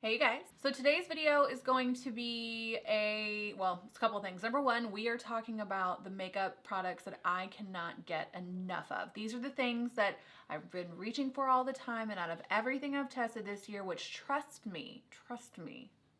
Hey you guys. So today's video is going to be it's a couple of things. Number one, we are talking about the makeup products that I cannot get enough of. These are the things that I've been reaching for all the time, and out of everything I've tested this year, which trust me,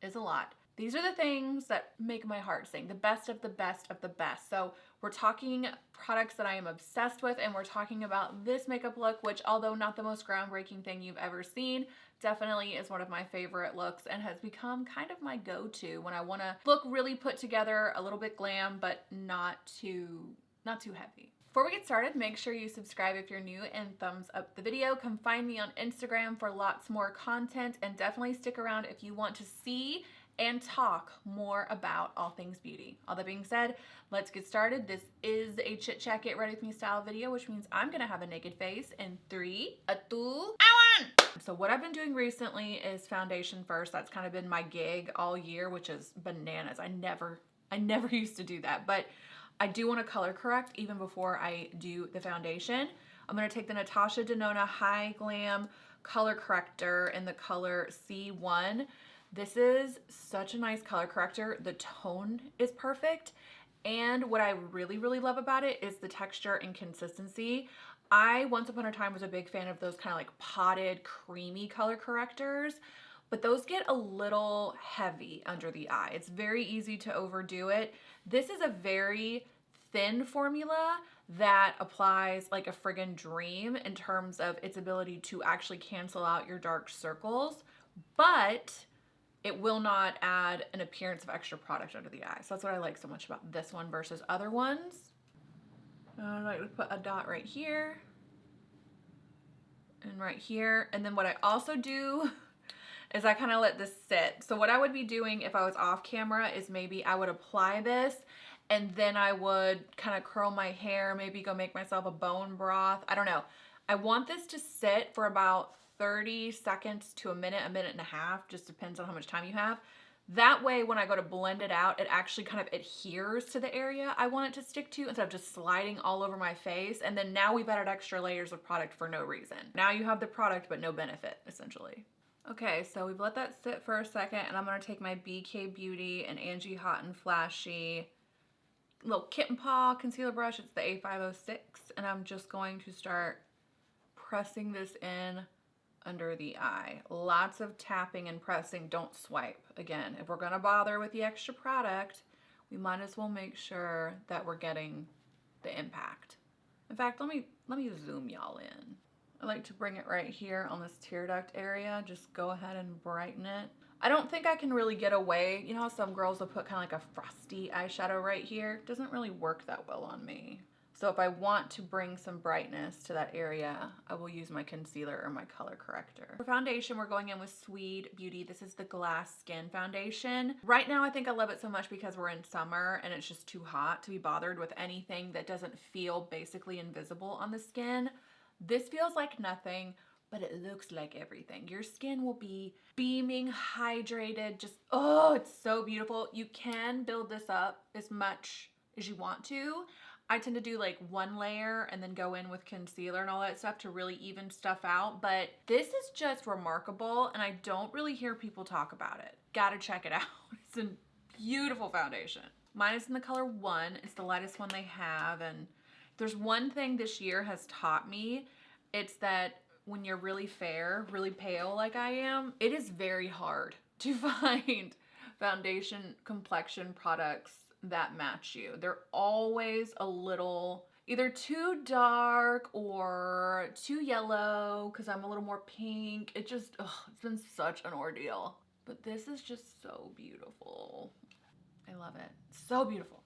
is a lot. These are the things that make my heart sing, the best of the best of the best. So we're talking products that I am obsessed with, and we're talking about this makeup look, which although not the most groundbreaking thing you've ever seen, definitely is one of my favorite looks and has become kind of my go-to when I want to look really put together, a little bit glam, but not too heavy. Before we get started, make sure you subscribe if you're new and thumbs up the video. Come find me on Instagram for lots more content, and definitely stick around if you want to see and talk more about all things beauty. All that being said, let's get started. This is a chit chat get ready with me style video, which means I'm gonna have a naked face in 3, 2, 1. So what I've been doing recently is foundation first. That's kind of been my gig all year, which is bananas. I never used to do that, but I do want to color correct even before I do the foundation. I'm gonna take the Natasha Denona High Glam Color Corrector in the color C1. This is such a nice color corrector. The tone is perfect. And what I really love about it is the texture and consistency. I, once upon a time, was a big fan of those kind of like potted, creamy color correctors, but those get a little heavy under the eye. It's very easy to overdo it. This is a very thin formula that applies like a friggin' dream in terms of its ability to actually cancel out your dark circles, but it will not add an appearance of extra product under the eye. So that's what I like so much about this one versus other ones. I like to put a dot right here and right here. And then what I also do is I kind of let this sit. So what I would be doing if I was off camera is maybe I would apply this and then I would kind of curl my hair, maybe go make myself a bone broth. I don't know. I want this to sit for about 30 seconds to a minute and a half, just depends on how much time you have. That way, when I go to blend it out, it actually kind of adheres to the area I want it to stick to instead of just sliding all over my face. And then now we've added extra layers of product for no reason. Now you have the product, but no benefit, essentially. Okay, so we've let that sit for a second, and I'm gonna take my BK Beauty and Angie Hot and Flashy little kitten paw concealer brush. It's the A506, and I'm just going to start pressing this in under the eye. Lots of tapping and pressing. Don't swipe. Again, if we're gonna bother with the extra product, we might as well make sure that we're getting the impact. In fact, let me zoom y'all in. I like to bring it right here on this tear duct area. Just go ahead and brighten it. I don't think I can really get away. You know how some girls will put kind of like a frosty eyeshadow right here? It doesn't really work that well on me. So if I want to bring some brightness to that area, I will use my concealer or my color corrector. For foundation, we're going in with Sweet Beauty. This is the Glass Skin Foundation. Right now, I think I love it so much because we're in summer and it's just too hot to be bothered with anything that doesn't feel basically invisible on the skin. This feels like nothing, but it looks like everything. Your skin will be beaming, hydrated, just, oh, it's so beautiful. You can build this up as much as you want to. I tend to do like one layer and then go in with concealer and all that stuff to really even stuff out. But this is just remarkable, and I don't really hear people talk about it. Gotta check it out. It's a beautiful foundation. Mine is in the color 1. It's the lightest one they have. And if there's one thing this year has taught me, it's that when you're really fair, really pale like I am, it is very hard to find foundation complexion products that match you. They're always a little either too dark or too yellow because I'm a little more pink. It just, it's been such an ordeal. But this is just so beautiful. I love it. So beautiful.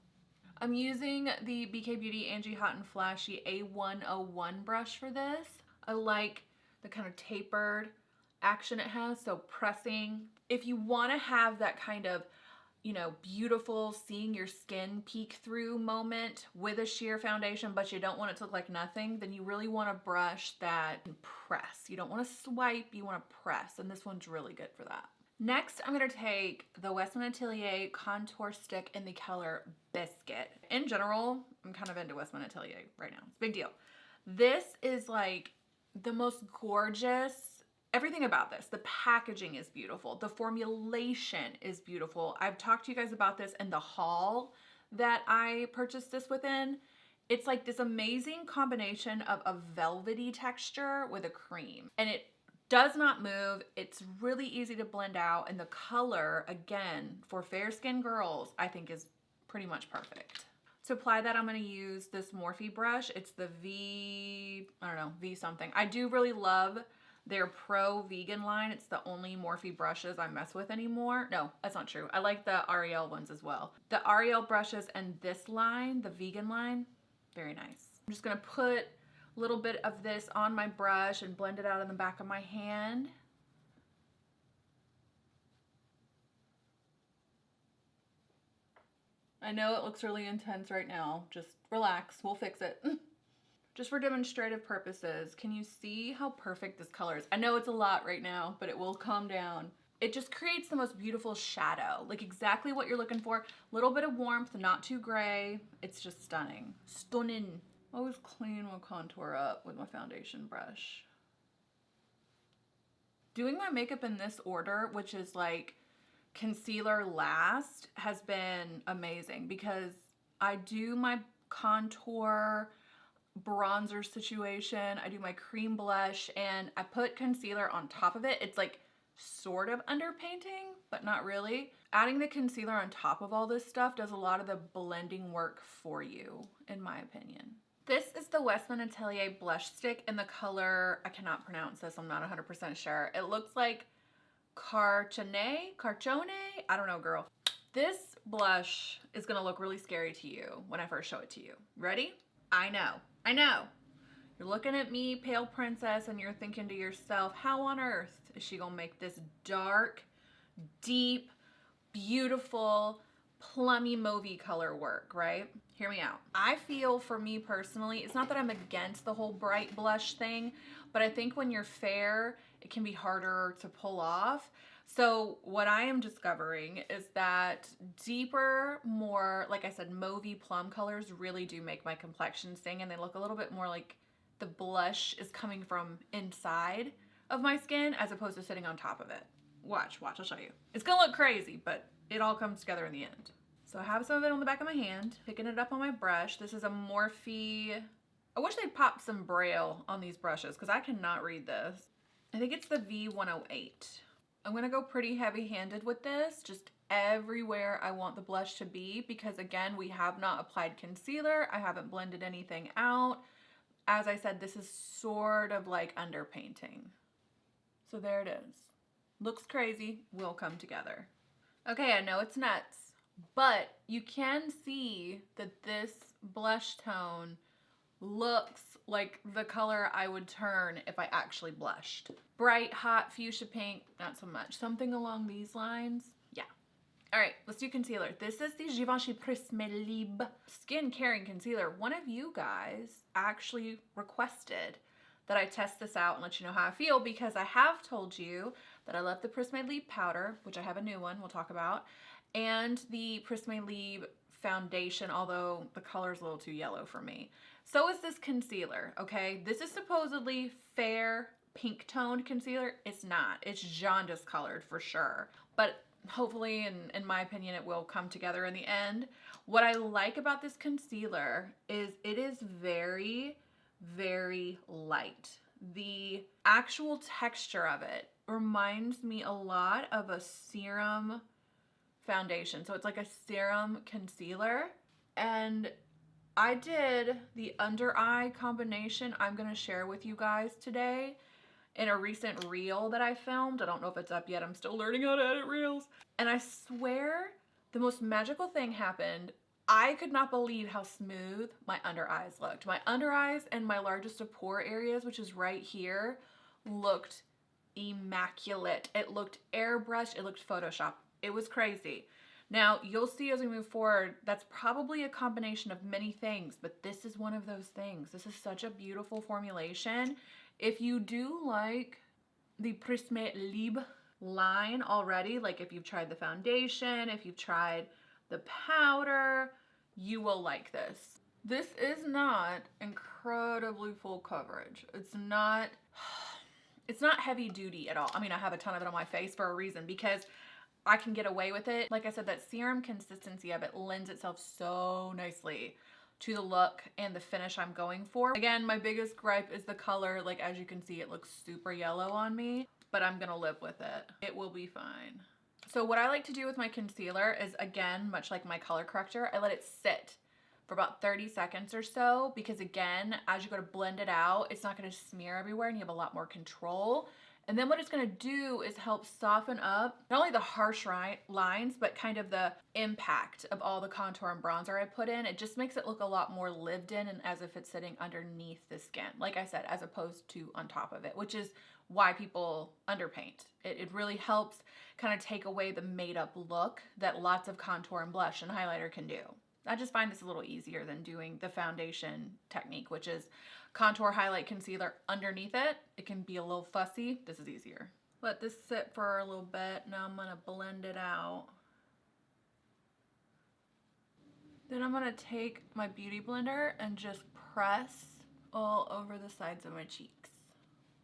I'm using the BK Beauty Angie Hot and Flashy A101 brush for this. I like the kind of tapered action it has, so pressing. If you want to have that kind of, you know, beautiful seeing your skin peek through moment with a sheer foundation, but you don't want it to look like nothing, then you really want to brush that and press. You don't want to swipe, you want to press, and this one's really good for that. Next, I'm going to take the Westman Atelier Contour Stick in the color Biscuit. In general, I'm kind of into Westman Atelier right now. It's a big deal. This is like the most gorgeous everything about this, the packaging is beautiful. The formulation is beautiful. I've talked to you guys about this in the haul that I purchased this within. It's like this amazing combination of a velvety texture with a cream, and it does not move. It's really easy to blend out, and the color, again, for fair skinned girls, I think is pretty much perfect. To apply that, I'm going to use this Morphe brush. It's the V something. I do really love their Pro Vegan line. It's the only Morphe brushes I mess with anymore. No, that's not true. I like the Ariel ones as well. The Ariel brushes and this line, the vegan line, very nice. I'm just going to put a little bit of this on my brush and blend it out in the back of my hand. I know it looks really intense right now. Just relax, we'll fix it. Just for demonstrative purposes, can you see how perfect this color is? I know it's a lot right now, but it will calm down. It just creates the most beautiful shadow, like exactly what you're looking for. A little bit of warmth, not too gray. It's just stunning. Stunning. I always clean my contour up with my foundation brush. Doing my makeup in this order, which is like concealer last, has been amazing because I do my contour, bronzer situation, I do my cream blush, and I put concealer on top of it. It's like sort of underpainting, but not really. Adding the concealer on top of all this stuff does a lot of the blending work for you, in my opinion. This is the Westman Atelier blush stick in the color, I cannot pronounce this, I'm not 100% sure. It looks like Carchone, I don't know, girl. This blush is gonna look really scary to you when I first show it to you. Ready? I know. You're looking at me, pale princess, and you're thinking to yourself, how on earth is she gonna make this dark, deep, beautiful, plummy mauvey color work, right? Hear me out. I feel, for me personally, it's not that I'm against the whole bright blush thing, but I think when you're fair, it can be harder to pull off. So what I am discovering is that deeper, more, like I said, mauvey plum colors really do make my complexion sing, and they look a little bit more like the blush is coming from inside of my skin as opposed to sitting on top of it. Watch, I'll show you. It's gonna look crazy, but it all comes together in the end. So I have some of it on the back of my hand, picking it up on my brush. This is a Morphe. I wish they'd pop some braille on these brushes because I cannot read this. I think it's the V108. I'm gonna go pretty heavy-handed with this, just everywhere I want the blush to be, because again, we have not applied concealer. I haven't blended anything out. As I said, this is sort of like underpainting. So there it is. Looks crazy, will come together. Okay, I know it's nuts, but you can see that this blush tone looks like the color I would turn if I actually blushed. Bright, hot, fuchsia pink, not so much. Something along these lines, yeah. All right, let's do concealer. This is the Givenchy Prisme Libre Skin Caring Concealer. One of you guys actually requested that I test this out and let you know how I feel, because I have told you that I love the Prisme Libre powder, which I have a new one we'll talk about, and the Prisme Libre foundation, although the color is a little too yellow for me. So is this concealer, okay? This is supposedly fair pink toned concealer. It's not. It's jaundice colored for sure. But hopefully, in my opinion, it will come together in the end. What I like about this concealer is it is very, very light. The actual texture of it reminds me a lot of a serum foundation. So it's like a serum concealer. And I did the under eye combination I'm going to share with you guys today in a recent reel that I filmed. I don't know if it's up yet. I'm still learning how to edit reels. And I swear the most magical thing happened. I could not believe how smooth my under eyes looked. My under eyes and my largest of pore areas, which is right here, looked immaculate. It looked airbrushed. It looked Photoshop. It was crazy. Now, you'll see as we move forward, that's probably a combination of many things, but this is one of those things. This is such a beautiful formulation. If you do like the Prisme Libre line already, like if you've tried the foundation, if you've tried the powder, you will like this. This is not incredibly full coverage. It's It's not heavy duty at all. I mean, I have a ton of it on my face for a reason because I can get away with it. Like I said, that serum consistency of it lends itself so nicely to the look and the finish I'm going for. Again, my biggest gripe is the color. Like, as you can see, it looks super yellow on me, but I'm gonna live with it. It will be fine. So what I like to do with my concealer is, again, much like my color corrector, I let it sit for about 30 seconds or so, because again, as you go to blend it out, it's not gonna smear everywhere and you have a lot more control. And then what it's gonna do is help soften up not only the harsh lines, but kind of the impact of all the contour and bronzer I put in. It just makes it look a lot more lived in and as if it's sitting underneath the skin, like I said, as opposed to on top of it, which is why people underpaint. It really helps kind of take away the made up look that lots of contour and blush and highlighter can do. I just find this a little easier than doing the foundation technique, which is contour, highlight, concealer underneath it. It can be a little fussy. This is easier. Let this sit for a little bit. Now I'm gonna blend it out. Then I'm gonna take my beauty blender and just press all over the sides of my cheeks,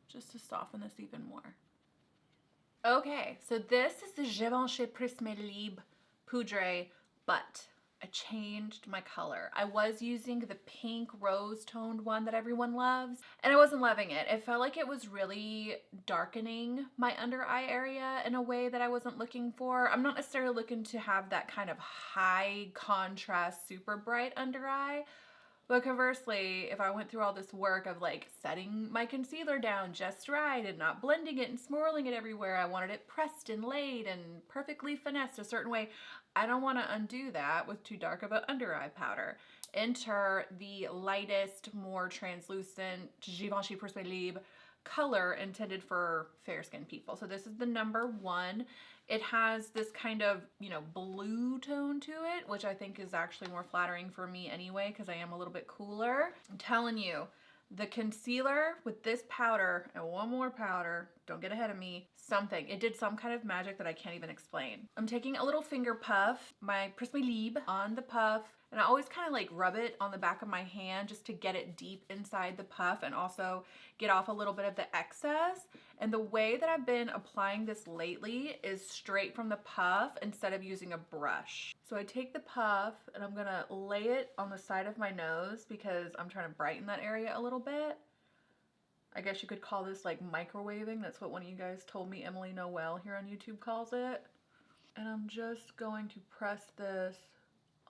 just to soften this even more. Okay, so this is the Givenchy Prisme Libre Poudre, but I changed my color. I was using the pink rose toned one that everyone loves, and I wasn't loving it. It felt like it was really darkening my under eye area in a way that I wasn't looking for. I'm not necessarily looking to have that kind of high contrast, super bright under eye. But conversely, if I went through all this work of like setting my concealer down just right and not blending it and swirling it everywhere, I wanted it pressed and laid and perfectly finessed a certain way. I don't want to undo that with too dark of an under eye powder. Enter the lightest, more translucent Givenchy Prisme Libre color intended for fair skinned people. So this is the #1. It has this kind of, you know, blue tone to it, which I think is actually more flattering for me anyway, because I am a little bit cooler. I'm telling you, the concealer with this powder and one more powder, don't get ahead of me, it did some kind of magic that I can't even explain. I'm taking a little finger puff, my Prisme Libre on the puff, and I always kind of like rub it on the back of my hand just to get it deep inside the puff and also get off a little bit of the excess. And the way that I've been applying this lately is straight from the puff instead of using a brush. So I take the puff and I'm gonna lay it on the side of my nose because I'm trying to brighten that area a little bit. I guess you could call this like microwaving. That's what one of you guys told me Emily Noel here on YouTube calls it. And I'm just going to press this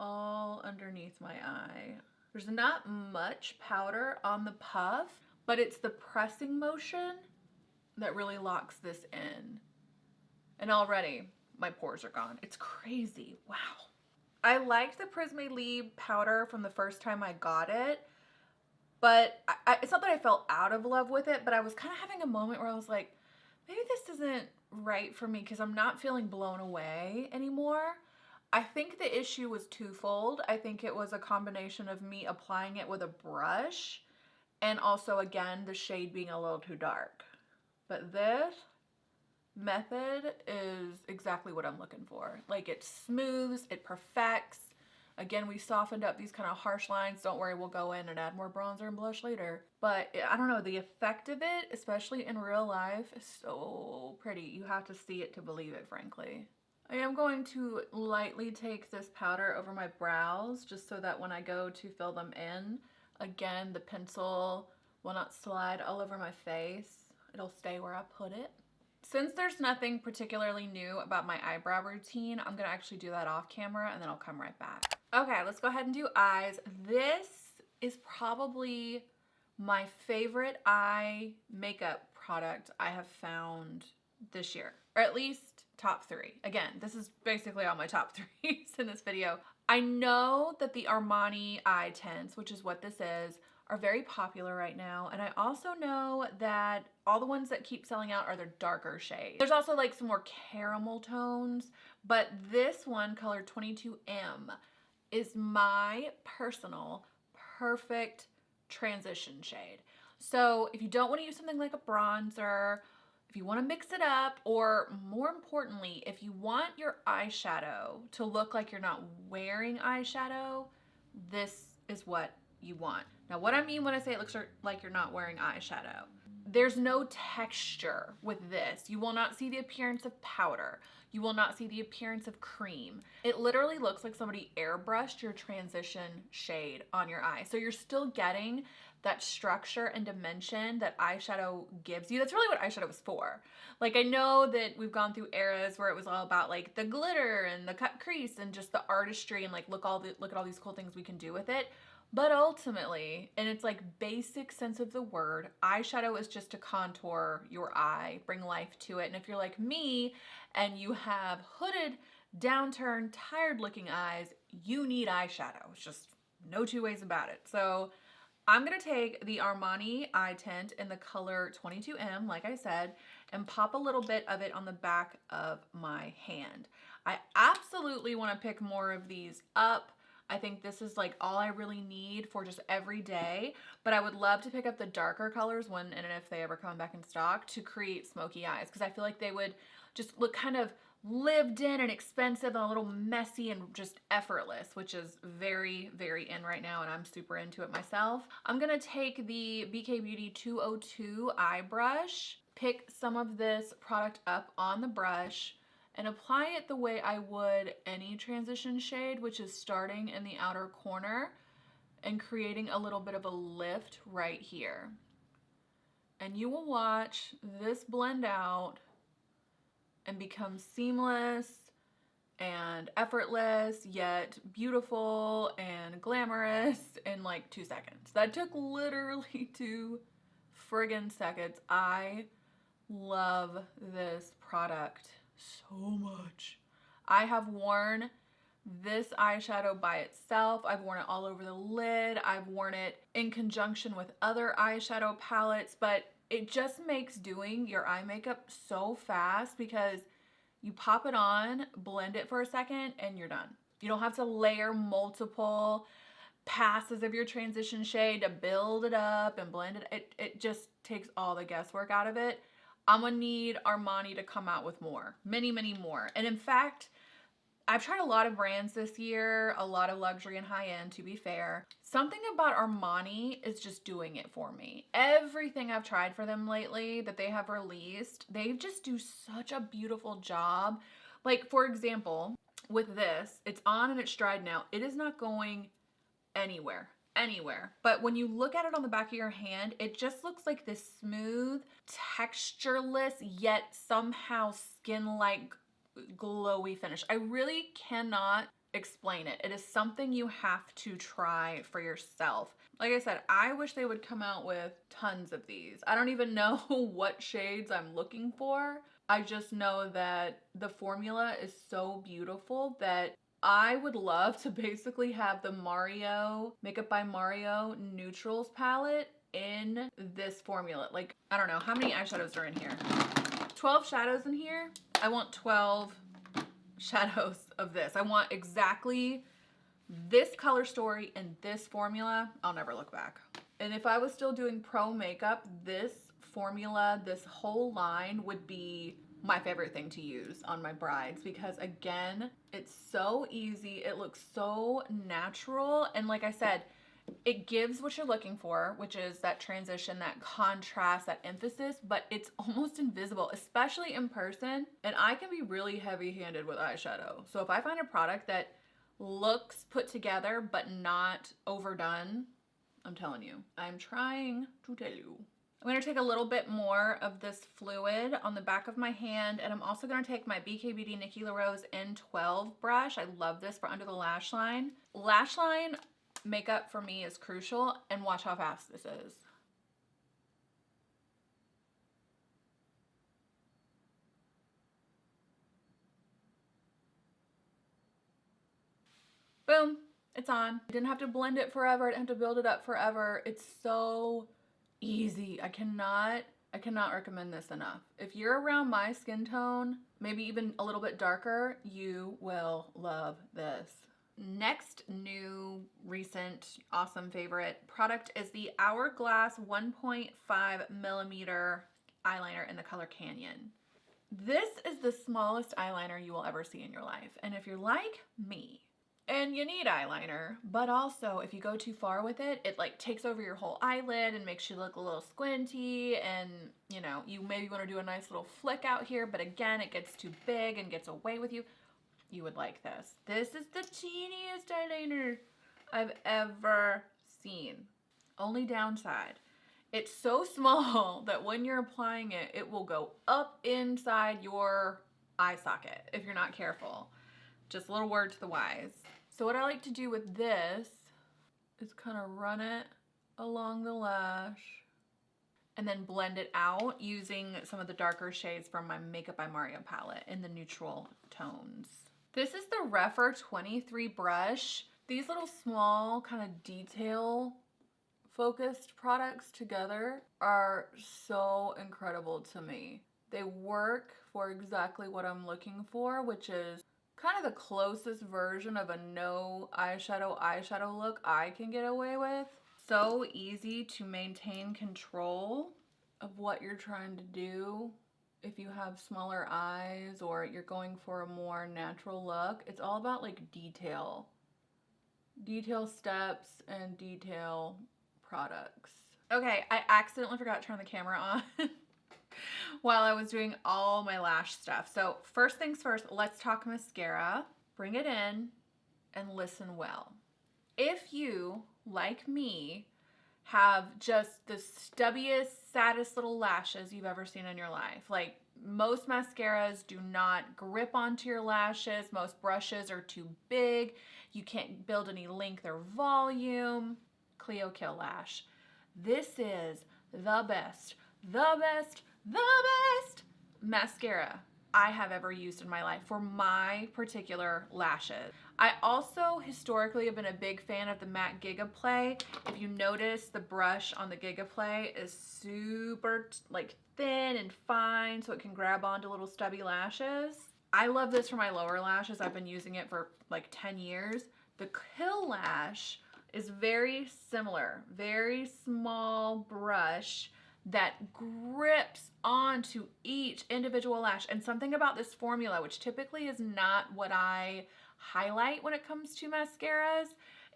all underneath my eye. There's not much powder on the puff, but it's the pressing motion that really locks this in. And already my pores are gone. It's crazy. Wow. I liked the Prisme Libre powder from the first time I got it, but it's not that I fell out of love with it, but I was kind of having a moment where I was like, maybe this isn't right for me because I'm not feeling blown away anymore. I think the issue was twofold. I think it was a combination of me applying it with a brush and also, again, the shade being a little too dark. But this method is exactly what I'm looking for. Like, it smooths, it perfects. Again, we softened up these kind of harsh lines. Don't worry, we'll go in and add more bronzer and blush later. But I don't know, the effect of it, especially in real life, is so pretty. You have to see it to believe it, frankly. I am going to lightly take this powder over my brows just so that when I go to fill them in, again, the pencil will not slide all over my face. It'll stay where I put it. Since there's nothing particularly new about my eyebrow routine, I'm gonna actually do that off camera and then I'll come right back. Okay, let's go ahead and do eyes. This is probably my favorite eye makeup product I have found this year, or at least top 3. Again, this is basically all my top 3s in this video. I know that the Armani eye tints, which is what this is, are very popular right now. And I also know that all the ones that keep selling out are their darker shades. There's also like some more caramel tones, but this one, color 22M, is my personal perfect transition shade. So if you don't want to use something like a bronzer, if you want to mix it up, or more importantly, if you want your eyeshadow to look like you're not wearing eyeshadow, this is what you want. Now, what I mean when I say it looks like you're not wearing eyeshadow, there's no texture with this. You will not see the appearance of powder. You will not see the appearance of cream. It literally looks like somebody airbrushed your transition shade on your eye. So you're still getting that structure and dimension that eyeshadow gives you. That's really what eyeshadow is for. Like, I know that we've gone through eras where it was all about like the glitter and the cut crease and just the artistry and like look at all these cool things we can do with it. But ultimately, in its like basic sense of the word, eyeshadow is just to contour your eye, bring life to it. And if you're like me and you have hooded, downturned, tired looking eyes, you need eyeshadow. It's just no two ways about it. So I'm gonna take the Armani eye tint in the color 22M, like I said, and pop a little bit of it on the back of my hand. I absolutely wanna pick more of these up. I think this is like all I really need for just every day, but I would love to pick up the darker colors when and if they ever come back in stock to create smoky eyes, because I feel like they would just look kind of lived in and expensive and a little messy and just effortless, which is very, very in right now, and I'm super into it myself. I'm gonna take the BK Beauty 202 eye brush, pick some of this product up on the brush, and apply it the way I would any transition shade, which is starting in the outer corner and creating a little bit of a lift right here. And you will watch this blend out and become seamless and effortless, yet beautiful and glamorous in like 2 seconds. That took literally 2 friggin' seconds. I love this product so much. I have worn this eyeshadow by itself. I've worn it all over the lid. I've worn it in conjunction with other eyeshadow palettes, but it just makes doing your eye makeup so fast because you pop it on, blend it for a second, and you're done. You don't have to layer multiple passes of your transition shade to build it up and blend it. It just takes all the guesswork out of it. I'm gonna need Armani to come out with more, many, many more. And in fact, I've tried a lot of brands this year, a lot of luxury and high end, to be fair. Something about Armani is just doing it for me. Everything I've tried for them lately that they have released, they just do such a beautiful job. Like, for example, with this, it's on and it's dried now. It is not going anywhere. But when you look at it on the back of your hand, it just looks like this smooth, textureless, yet somehow skin-like glowy finish. I really cannot explain it. It is something you have to try for yourself. Like I said, I wish they would come out with tons of these. I don't even know what shades I'm looking for. I just know that the formula is so beautiful that I would love to basically have the Mario, Makeup by Mario Neutrals palette in this formula. Like, I don't know, how many eyeshadows are in here? 12 shadows in here? I want 12 shadows of this. I want exactly this color story and this formula. I'll never look back. And if I was still doing pro makeup, this formula, this whole line would be my favorite thing to use on my brides, because again, it's so easy. It looks so natural. And like I said, it gives what you're looking for, which is that transition, that contrast, that emphasis, but it's almost invisible, especially in person. And I can be really heavy-handed with eyeshadow. So if I find a product that looks put together but not overdone, I'm telling you, I'm trying to tell you. I'm going to take a little bit more of this fluid on the back of my hand, and I'm also going to take my BK Beauty Nikki LaRose N12 brush. I love this for under the lash line. Lash line makeup for me is crucial, and watch how fast this is. Boom, it's on. I didn't have to blend it forever. I didn't have to build it up forever. It's so easy. I cannot recommend this enough. If you're around my skin tone, maybe even a little bit darker, you will love this. Next new, recent, awesome favorite product is the Hourglass 1.5 millimeter eyeliner in the color Canyon. This is the smallest eyeliner you will ever see in your life. And if you're like me, And you need eyeliner, but also if you go too far with it, it like takes over your whole eyelid and makes you look a little squinty, and you know, you maybe want to do a nice little flick out here, but again, it gets too big and gets away with you. You would like this. This is the teeniest eyeliner I've ever seen. Only downside, it's so small that when you're applying it, it will go up inside your eye socket if you're not careful. Just a little word to the wise. So what I like to do with this is kind of run it along the lash and then blend it out using some of the darker shades from my Makeup by Mario palette in the neutral tones. This is the Refer 23 brush. These little small kind of detail focused products together are so incredible to me. They work for exactly what I'm looking for, which is kind of the closest version of a no eyeshadow look I can get away with. So easy to maintain control of what you're trying to do if you have smaller eyes or you're going for a more natural look. It's all about like detail steps and detail products. Okay, I accidentally forgot to turn the camera on while I was doing all my lash stuff. So first things first, let's talk mascara. Bring it in and listen well. If you, like me, have just the stubbiest, saddest little lashes you've ever seen in your life, like most mascaras do not grip onto your lashes, most brushes are too big, you can't build any length or volume, Clio Kill Lash. This is the best mascara I have ever used in my life for my particular lashes. I also historically have been a big fan of the MAC Giga Play. If you notice, the brush on the Giga Play is super like thin and fine, so it can grab onto little stubby lashes. I love this for my lower lashes. I've been using it for like 10 years. The Kill Lash is very similar, very small brush that grips onto each individual lash. And something about this formula, which typically is not what I highlight when it comes to mascaras,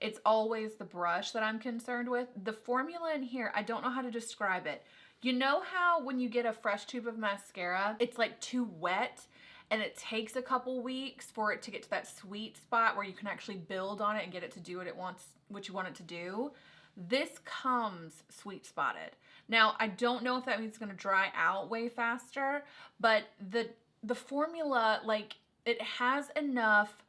it's always the brush that I'm concerned with. The formula in here, I don't know how to describe it. You know how when you get a fresh tube of mascara, it's like too wet and it takes a couple weeks for it to get to that sweet spot where you can actually build on it and get it to do what you want it to do? This comes sweet spotted. Now, I don't know if that means it's gonna dry out way faster, but the formula, like, it has enough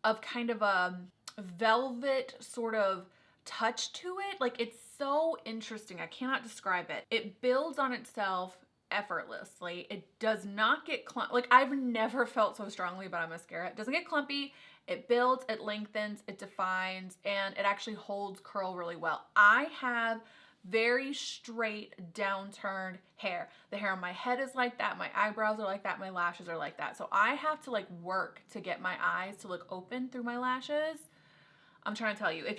of kind of a velvet sort of touch to it. Like, it's so interesting. I cannot describe it. It builds on itself effortlessly. It does not get clumpy. Like, I've never felt so strongly about a mascara. It doesn't get clumpy. It builds, it lengthens, it defines, and it actually holds curl really well. I have very straight, downturned hair. The hair on my head is like that, my eyebrows are like that, my lashes are like that. So I have to like work to get my eyes to look open through my lashes. I'm trying to tell you, if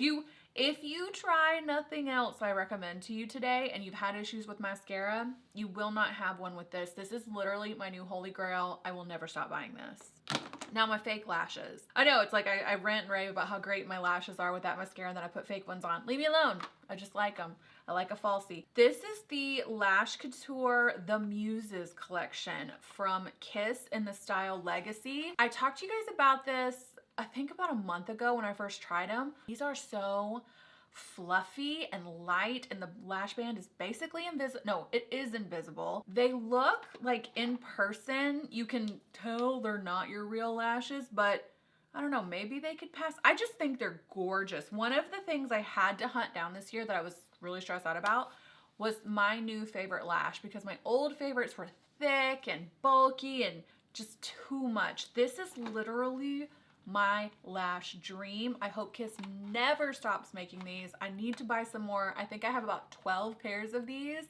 you try nothing else I recommend to you today and you've had issues with mascara, you will not have one with this. This is literally my new holy grail. I will never stop buying this. Now my fake lashes. I know, it's like I rant and rave about how great my lashes are with that mascara and then I put fake ones on. Leave me alone. I just like them. I like a falsie. This is the Lash Couture The Muses collection from Kiss in the style Legacy. I talked to you guys about this, I think about a month ago when I first tried them. These are so fluffy and light and the lash band is basically invisible. No, it is invisible. They look like in person, you can tell they're not your real lashes, but I don't know, maybe they could pass. I just think they're gorgeous. One of the things I had to hunt down this year that I was really stressed out about was my new favorite lash because my old favorites were thick and bulky and just too much. This is literally my lash dream. I hope Kiss never stops making these. I need to buy some more. I think I have about 12 pairs of these.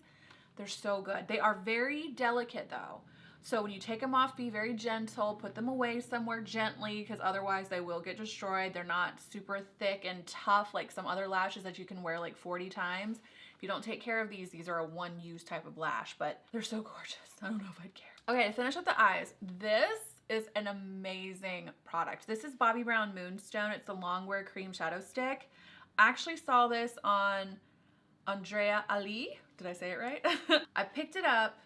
They're so good. They are very delicate though. So when you take them off, be very gentle, put them away somewhere gently because otherwise they will get destroyed. They're not super thick and tough like some other lashes that you can wear like 40 times. If you don't take care of these are a one-use type of lash, but they're so gorgeous. I don't know if I'd care. Okay, to finish up the eyes, this is an amazing product. This is Bobbi Brown Moonstone. It's the Longwear Cream Shadow Stick. I actually saw this on Andrea Ali. Did I say it right? I picked it up.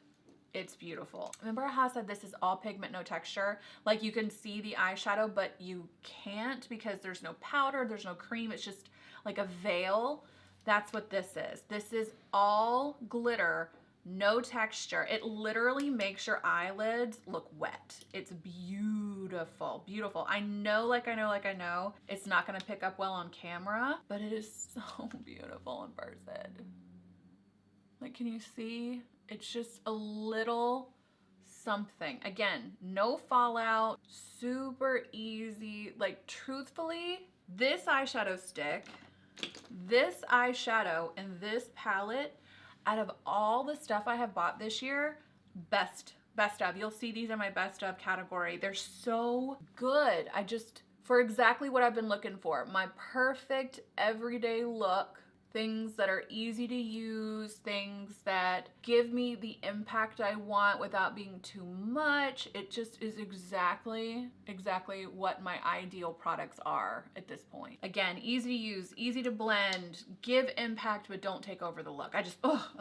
It's beautiful. Remember how I said this is all pigment, no texture? Like you can see the eyeshadow, but you can't because there's no powder, there's no cream. It's just like a veil. That's what this is. This is all glitter, no texture. It literally makes your eyelids look wet. It's beautiful, beautiful. I know, it's not gonna pick up well on camera, but it is so beautiful in person. Like, can you see? It's just a little something. Again, no fallout, super easy. Like, truthfully, this eyeshadow stick, this eyeshadow, and this palette, out of all the stuff I have bought this year, best of. You'll see these in my best of category. They're so good. For exactly what I've been looking for. My perfect everyday look. Things that are easy to use, things that give me the impact I want without being too much. It just is exactly what my ideal products are at this point. Again, easy to use, easy to blend, give impact, but don't take over the look. I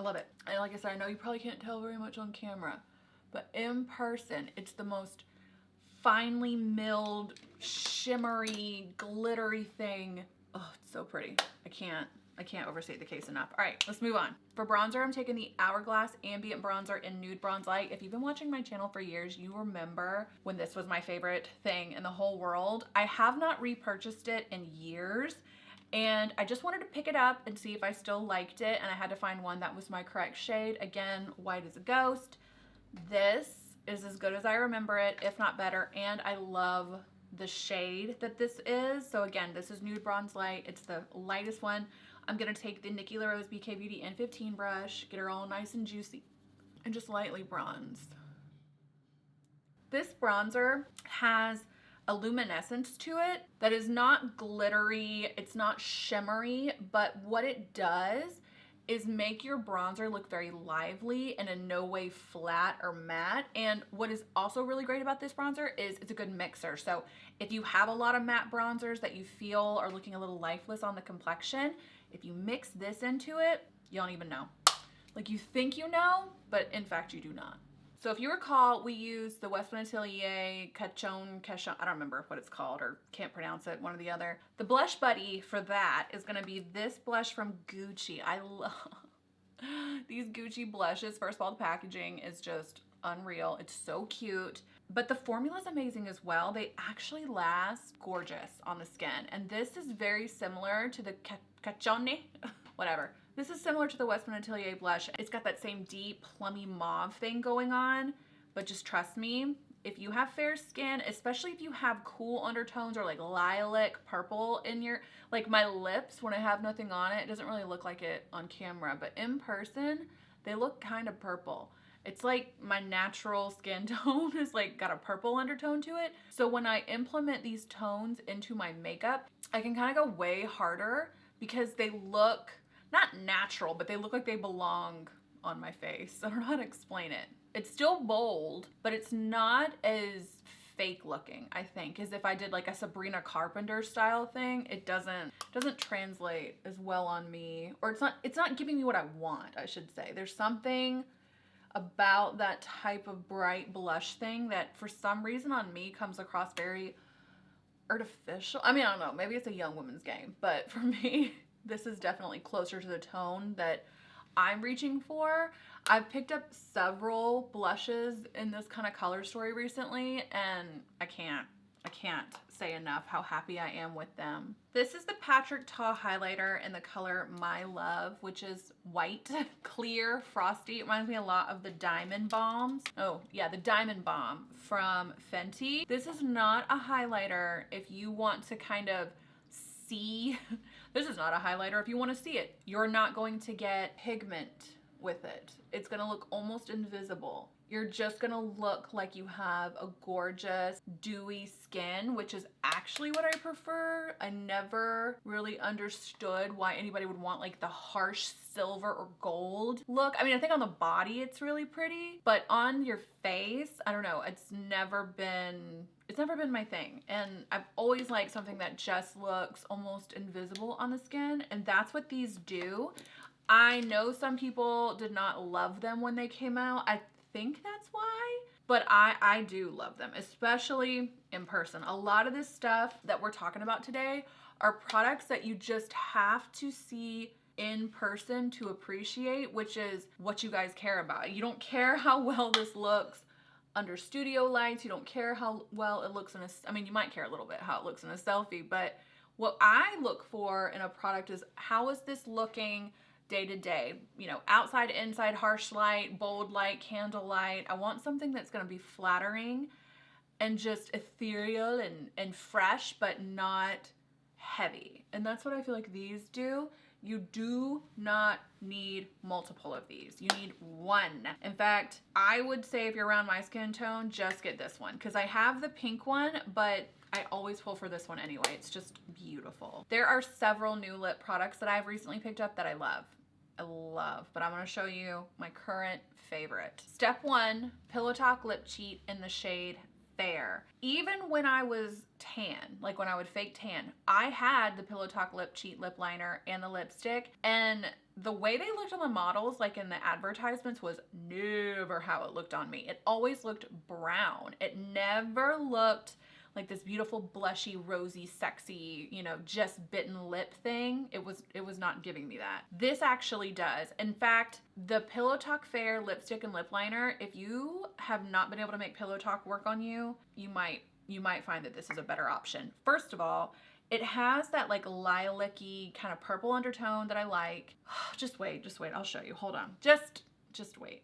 love it. And like I said, I know you probably can't tell very much on camera, but in person, it's the most finely milled, shimmery, glittery thing. Oh, it's so pretty. I can't overstate the case enough. All right, let's move on. For bronzer, I'm taking the Hourglass Ambient Bronzer in Nude Bronze Light. If you've been watching my channel for years, you remember when this was my favorite thing in the whole world. I have not repurchased it in years, and I just wanted to pick it up and see if I still liked it, and I had to find one that was my correct shade. Again, white as a ghost. This is as good as I remember it, if not better, and I love the shade that this is. So again, this is Nude Bronze Light. It's the lightest one. I'm gonna take the Nikki LaRose BK Beauty N15 brush, get her all nice and juicy, and just lightly bronze. This bronzer has a luminescence to it that is not glittery, it's not shimmery, but what it does is make your bronzer look very lively and in no way flat or matte. And what is also really great about this bronzer is it's a good mixer. So if you have a lot of matte bronzers that you feel are looking a little lifeless on the complexion, if you mix this into it, you don't even know. Like you think you know, but in fact you do not. So if you recall, we used the Westman Atelier Cachon, I don't remember what it's called or can't pronounce it, one or the other. The blush buddy for that is gonna be this blush from Gucci. I love these Gucci blushes. First of all, the packaging is just unreal. It's so cute. But the formula is amazing as well. They actually last gorgeous on the skin. And this is very similar to the Cachone, whatever. This is similar to the Westman Atelier blush. It's got that same deep plummy mauve thing going on, but just trust me, if you have fair skin, especially if you have cool undertones or like lilac purple in your, like my lips, when I have nothing on it, it doesn't really look like it on camera, but in person, they look kind of purple. It's like my natural skin tone is like got a purple undertone to it. So when I implement these tones into my makeup, I can kind of go way harder because they look not natural, but they look like they belong on my face. I don't know how to explain it. It's still bold, but it's not as fake looking, I think, as if I did like a Sabrina Carpenter style thing. It doesn't translate as well on me, or it's not giving me what I want, I should say. There's something about that type of bright blush thing that for some reason on me comes across very artificial. I mean, I don't know, maybe it's a young woman's game, but for me, this is definitely closer to the tone that I'm reaching for. I've picked up several blushes in this kind of color story recently, and I can't say enough how happy I am with them. This is the Patrick Ta highlighter in the color My Love, which is white, clear, frosty. It reminds me a lot of the Diamond Bombs. Oh yeah, the Diamond Bomb from Fenty. This is not a highlighter if you want to kind of see. This is not a highlighter if you want to see it. You're not going to get pigment with it. It's gonna look almost invisible. you're just gonna look like you have a gorgeous dewy skin, which is actually what I prefer. I never really understood why anybody would want like the harsh silver or gold look. I mean, I think on the body it's really pretty, but on your face, I don't know, it's never been my thing. And I've always liked something that just looks almost invisible on the skin, and that's what these do. I know some people did not love them when they came out. I think that's why, but I do love them, especially in person. A lot of this stuff that we're talking about today are products that you just have to see in person to appreciate, which is what you guys care about. You don't care how well this looks under studio lights. You don't care how well it looks in a, I mean, you might care a little bit how it looks in a selfie, but what I look for in a product is how is this looking day to day, you know, outside, inside, harsh light, bold light, candle light. I want something that's going to be flattering and just ethereal and fresh, but not heavy. And that's what I feel like these do. You do not need multiple of these. You need one. In fact, I would say if you're around my skin tone, just get this one, because I have the pink one, but I always pull for this one anyway. It's just beautiful. There are several new lip products that I've recently picked up that I love, but I'm gonna show you my current favorite. Step one, Pillow Talk Lip Cheat in the shade Fair. Even when I was tan, like when I would fake tan, I had the Pillow Talk Lip Cheat lip liner and the lipstick, and the way they looked on the models, like in the advertisements, was never how it looked on me. It always looked brown. It never looked like this beautiful blushy, rosy, sexy, you know, just bitten lip thing. It was not giving me that. This actually does. In fact, the Pillow Talk Fair lipstick and lip liner, if you have not been able to make Pillow Talk work on you, you might find that this is a better option. First of all, it has that like lilac-y kind of purple undertone that I like. Just wait, I'll show you. Hold on. Just wait.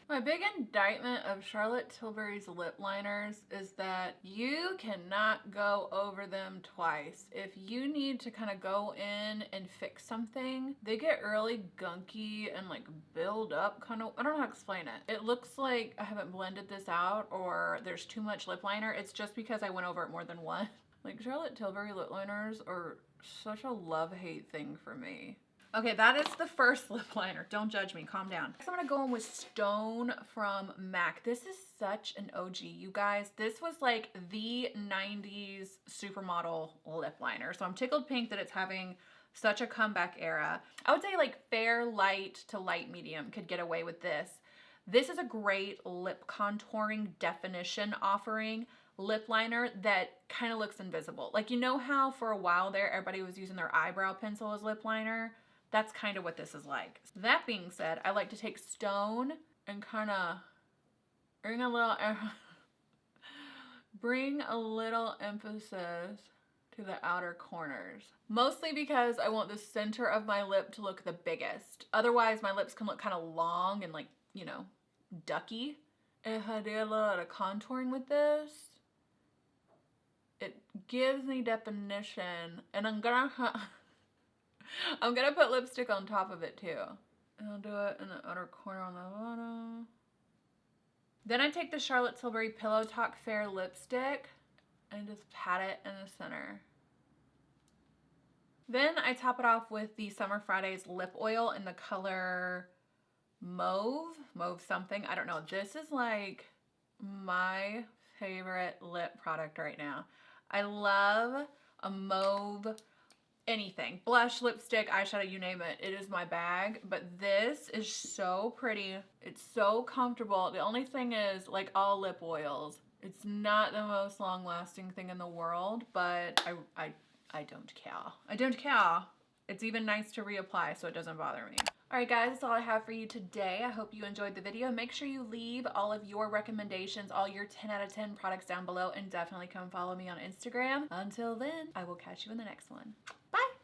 My big indictment of Charlotte Tilbury's lip liners is that you cannot go over them twice. If you need to kind of go in and fix something, they get really gunky and like build up kind of, I don't know how to explain it. It looks like I haven't blended this out or there's too much lip liner. It's just because I went over it more than once. Like Charlotte Tilbury lip liners are such a love-hate thing for me. Okay, that is the first lip liner. Don't judge me, calm down. Next, I'm gonna go in with Stone from MAC. This is such an OG, you guys. This was like the 90s supermodel lip liner. So I'm tickled pink that it's having such a comeback era. I would say like fair light to light medium could get away with this. This is a great lip contouring definition offering lip liner that kind of looks invisible. Like, you know how for a while there, everybody was using their eyebrow pencil as lip liner? That's kind of what this is like. That being said, I like to take Stone and kind of bring a little emphasis to the outer corners. Mostly because I want the center of my lip to look the biggest. Otherwise, my lips can look kind of long and like, you know, ducky. If I do a lot of contouring with this, it gives me definition, and I'm gonna put lipstick on top of it too. And I'll do it in the outer corner on the bottom. Then I take the Charlotte Tilbury Pillow Talk Fair lipstick and just pat it in the center. Then I top it off with the Summer Fridays lip oil in the color mauve something. I don't know. This is like my favorite lip product right now. I love a mauve anything. Blush, lipstick, eyeshadow, you name it. It is my bag. But this is so pretty. It's so comfortable. The only thing is, like all lip oils, it's not the most long-lasting thing in the world, but I don't care. I don't care. It's even nice to reapply so it doesn't bother me. Alright guys, that's all I have for you today. I hope you enjoyed the video. Make sure you leave all of your recommendations, all your 10 out of 10 products down below, and definitely come follow me on Instagram. Until then, I will catch you in the next one. Bye!